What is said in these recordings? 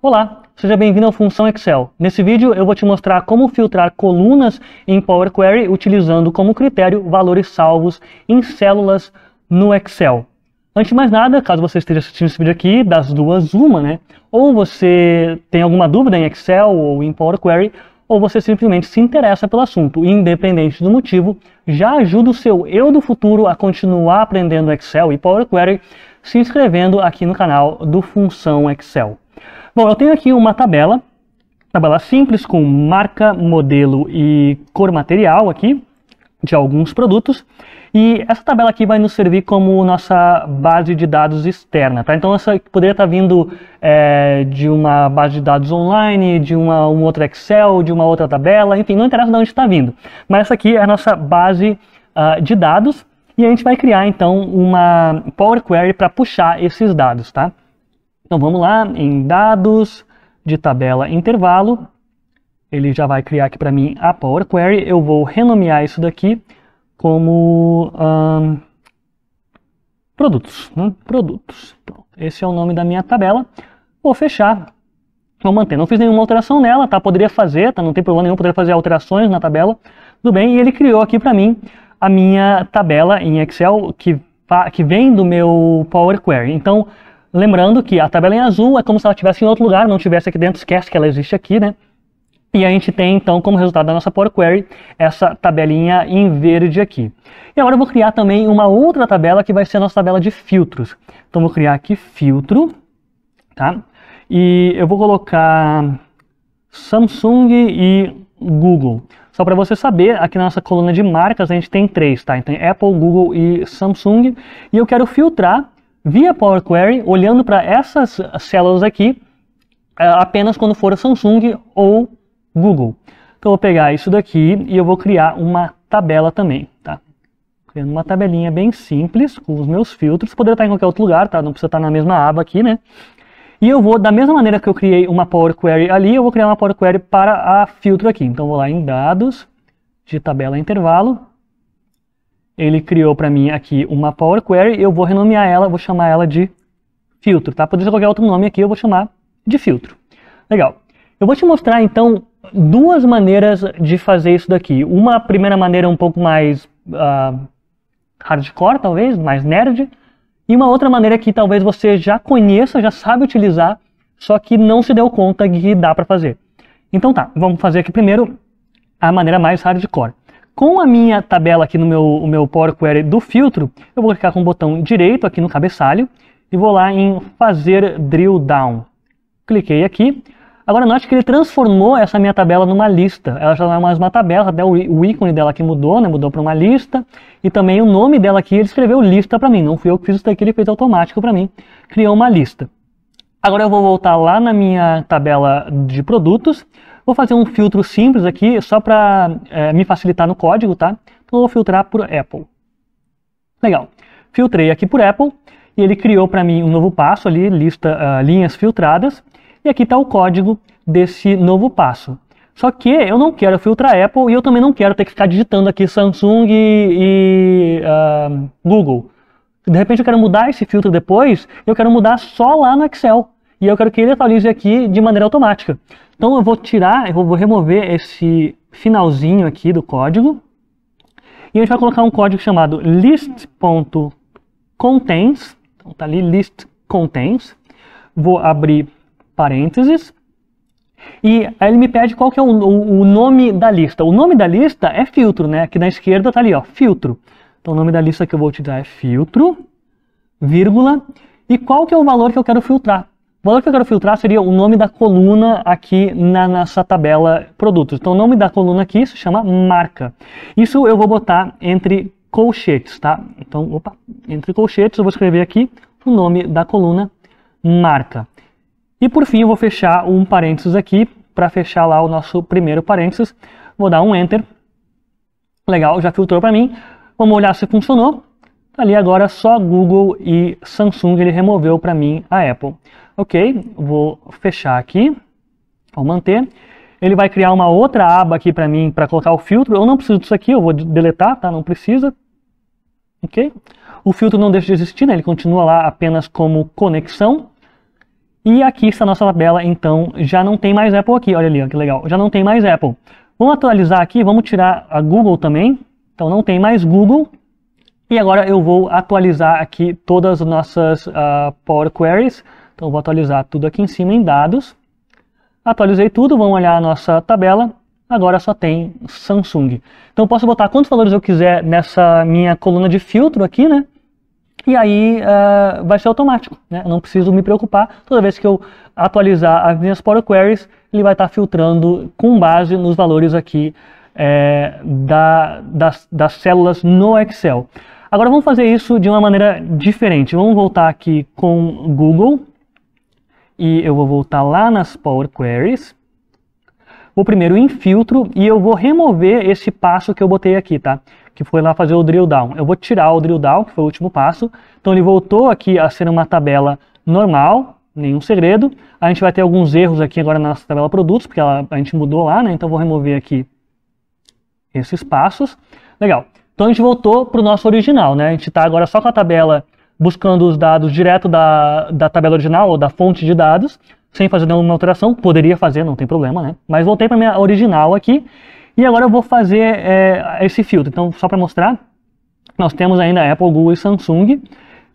Olá, seja bem-vindo ao Função Excel. Nesse vídeo eu vou te mostrar como filtrar colunas em Power Query utilizando como critério valores salvos em células no Excel. Antes de mais nada, caso você esteja assistindo esse vídeo aqui, das duas uma, né? Ou você tem alguma dúvida em Excel ou em Power Query, ou você simplesmente se interessa pelo assunto, independente do motivo, já ajuda o seu eu do futuro a continuar aprendendo Excel e Power Query se inscrevendo aqui no canal do Função Excel. Bom, eu tenho aqui uma tabela simples com marca, modelo e cor material aqui de alguns produtos. E essa tabela aqui vai nos servir como nossa base de dados externa, tá? Então essa poderia estar vindo de uma base de dados online, de um outro Excel, de uma outra tabela, enfim, não interessa de onde está vindo. Mas essa aqui é a nossa base de dados e a gente vai criar então uma Power Query para puxar esses dados, tá? Então vamos lá, em dados de tabela intervalo, ele já vai criar aqui para mim a Power Query, eu vou renomear isso daqui como produtos, né? Produtos. Pronto. Esse é o nome da minha tabela, vou fechar, vou manter, não fiz nenhuma alteração nela, tá? Poderia fazer, tá? Não tem problema nenhum, poderia fazer alterações na tabela, tudo bem, e ele criou aqui para mim a minha tabela em Excel que vem do meu Power Query. Então, lembrando que a tabela em azul é como se ela estivesse em outro lugar, não estivesse aqui dentro, esquece que ela existe aqui, né? E a gente tem, então, como resultado da nossa Power Query, essa tabelinha em verde aqui. E agora eu vou criar também uma outra tabela que vai ser a nossa tabela de filtros. Então, vou criar aqui filtro, tá? E eu vou colocar Samsung e Google. Só para você saber, aqui na nossa coluna de marcas a gente tem três, tá? Então, Apple, Google e Samsung. E eu quero filtrar via Power Query, olhando para essas células aqui, apenas quando for Samsung ou Google. Então eu vou pegar isso daqui e eu vou criar uma tabela também, tá? Criando uma tabelinha bem simples com os meus filtros, poderia estar em qualquer outro lugar, tá? Não precisa estar na mesma aba aqui, né? E eu vou, da mesma maneira que eu criei uma Power Query ali, eu vou criar uma Power Query para a filtro aqui. Então eu vou lá em dados de tabela intervalo. Ele criou para mim aqui uma Power Query, eu vou renomear ela, vou chamar ela de filtro, tá? Poderia ser qualquer outro nome aqui, eu vou chamar de filtro. Legal. Eu vou te mostrar então duas maneiras de fazer isso daqui. Uma primeira maneira um pouco mais hardcore, talvez, mais nerd. E uma outra maneira que talvez você já conheça, já sabe utilizar, só que não se deu conta que dá para fazer. Então tá, vamos fazer aqui primeiro a maneira mais hardcore. Com a minha tabela aqui no meu Power Query do filtro, eu vou clicar com o botão direito aqui no cabeçalho e vou lá em fazer drill down. Cliquei aqui. Agora note que ele transformou essa minha tabela numa lista. Ela já não é mais uma tabela, até o ícone dela aqui mudou, né? Mudou para uma lista. E também o nome dela aqui, ele escreveu lista para mim. Não fui eu que fiz isso daqui, ele fez automático para mim. Criou uma lista. Agora eu vou voltar lá na minha tabela de produtos. Vou fazer um filtro simples aqui, só para me facilitar no código, tá? Então eu vou filtrar por Apple. Legal. Filtrei aqui por Apple e ele criou para mim um novo passo ali, lista linhas filtradas. E aqui está o código desse novo passo. Só que eu não quero filtrar Apple e eu também não quero ter que ficar digitando aqui Samsung e Google. De repente eu quero mudar esse filtro depois, eu quero mudar só lá no Excel. E eu quero que ele atualize aqui de maneira automática. Então eu vou tirar, eu vou remover esse finalzinho aqui do código. E a gente vai colocar um código chamado list.contains. Então tá ali list.contains. Vou abrir parênteses. E aí ele me pede qual que é o nome da lista. O nome da lista é filtro, né? Aqui na esquerda tá ali, ó, filtro. Então o nome da lista que eu vou utilizar é filtro, vírgula. E qual que é o valor que eu quero filtrar? O valor que eu quero filtrar seria o nome da coluna aqui na nossa tabela produtos. Então o nome da coluna aqui se chama marca. Isso eu vou botar entre colchetes, tá? Então, opa, entre colchetes eu vou escrever aqui o nome da coluna marca. E por fim eu vou fechar um parênteses aqui para fechar lá o nosso primeiro parênteses. Vou dar um Enter. Legal, já filtrou para mim. Vamos olhar se funcionou. Ali agora só Google e Samsung ele removeu para mim a Apple. Ok, vou fechar aqui, vou manter. Ele vai criar uma outra aba aqui para mim, para colocar o filtro. Eu não preciso disso aqui, eu vou deletar, tá? Não precisa. Ok? O filtro não deixa de existir, né? Ele continua lá apenas como conexão. E aqui está a nossa tabela, então já não tem mais Apple aqui, olha ali, ó, que legal, já não tem mais Apple. Vamos atualizar aqui, vamos tirar a Google também, então não tem mais Google. E agora eu vou atualizar aqui todas as nossas Power Queries, então eu vou atualizar tudo aqui em cima em dados. Atualizei tudo, vamos olhar a nossa tabela, agora só tem Samsung. Então eu posso botar quantos valores eu quiser nessa minha coluna de filtro aqui, né? E aí vai ser automático, né? Eu não preciso me preocupar. Toda vez que eu atualizar as minhas Power Queries, ele vai estar filtrando com base nos valores aqui das células no Excel. Agora vamos fazer isso de uma maneira diferente. Vamos voltar aqui com Google. E eu vou voltar lá nas Power Queries. Vou primeiro em filtro e eu vou remover esse passo que eu botei aqui, tá? Que foi lá fazer o drill down. Eu vou tirar o drill down, que foi o último passo. Então ele voltou aqui a ser uma tabela normal, nenhum segredo. A gente vai ter alguns erros aqui agora na nossa tabela produtos, porque a gente mudou lá, né? Então eu vou remover aqui esses passos. Legal. Então a gente voltou para o nosso original, né? A gente está agora só com a tabela buscando os dados direto da tabela original ou da fonte de dados, sem fazer nenhuma alteração. Poderia fazer, não tem problema, né? Mas voltei para a minha original aqui. E agora eu vou fazer esse filtro. Então, só para mostrar, nós temos ainda Apple, Google e Samsung.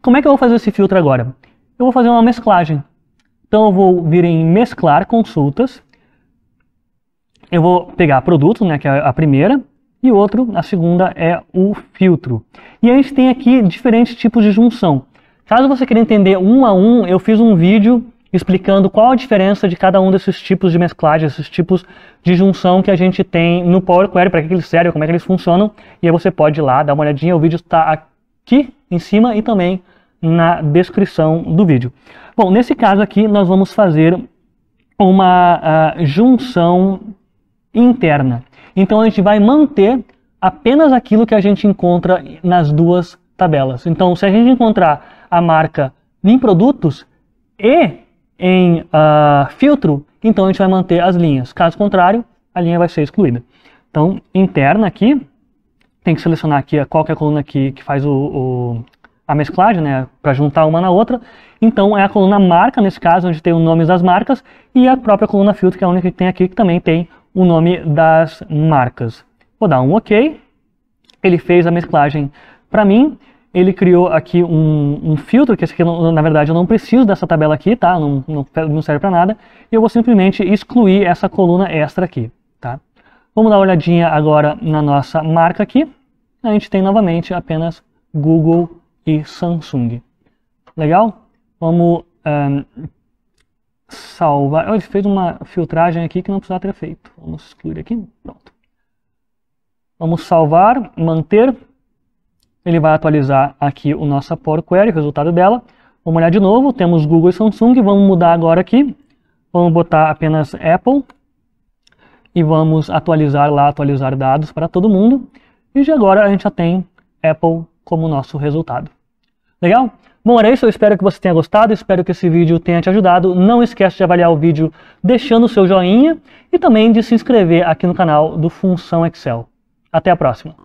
Como é que eu vou fazer esse filtro agora? Eu vou fazer uma mesclagem. Então, eu vou vir em mesclar consultas. Eu vou pegar produtos, né, que é a primeira, e a segunda é o filtro. E a gente tem aqui diferentes tipos de junção. Caso você queira entender um a um, eu fiz um vídeo explicando qual a diferença de cada um desses tipos de mesclagem, esses tipos de junção que a gente tem no Power Query, para que eles servem, como é que eles funcionam, e aí você pode ir lá dar uma olhadinha, o vídeo está aqui em cima e também na descrição do vídeo. Bom, nesse caso aqui nós vamos fazer uma junção interna. Então a gente vai manter apenas aquilo que a gente encontra nas duas tabelas. Então se a gente encontrar a marca em produtos e em filtro, então a gente vai manter as linhas. Caso contrário, a linha vai ser excluída. Então, interna aqui, tem que selecionar aqui qual que é a coluna aqui que faz a mesclagem, né, para juntar uma na outra. Então é a coluna marca, nesse caso, onde tem os nomes das marcas, e a própria coluna filtro, que é a única que tem aqui, que também tem o nome das marcas. Vou dar um OK. Ele fez a mesclagem para mim. Ele criou aqui um filtro, que esse aqui, na verdade, eu não preciso dessa tabela aqui, tá? Não serve para nada. E eu vou simplesmente excluir essa coluna extra aqui, tá? Vamos dar uma olhadinha agora na nossa marca aqui. A gente tem novamente apenas Google e Samsung. Legal? Vamos salvar. Ele fez uma filtragem aqui que não precisava ter feito. Vamos excluir aqui. Pronto. Vamos salvar, manter. Ele vai atualizar aqui o nosso Power Query, o resultado dela. Vamos olhar de novo, temos Google e Samsung, vamos mudar agora aqui. Vamos botar apenas Apple. E vamos atualizar lá, atualizar dados para todo mundo. E de agora a gente já tem Apple como nosso resultado. Legal? Bom, era isso, eu espero que você tenha gostado, espero que esse vídeo tenha te ajudado. Não esquece de avaliar o vídeo deixando o seu joinha e também de se inscrever aqui no canal do Função Excel. Até a próxima!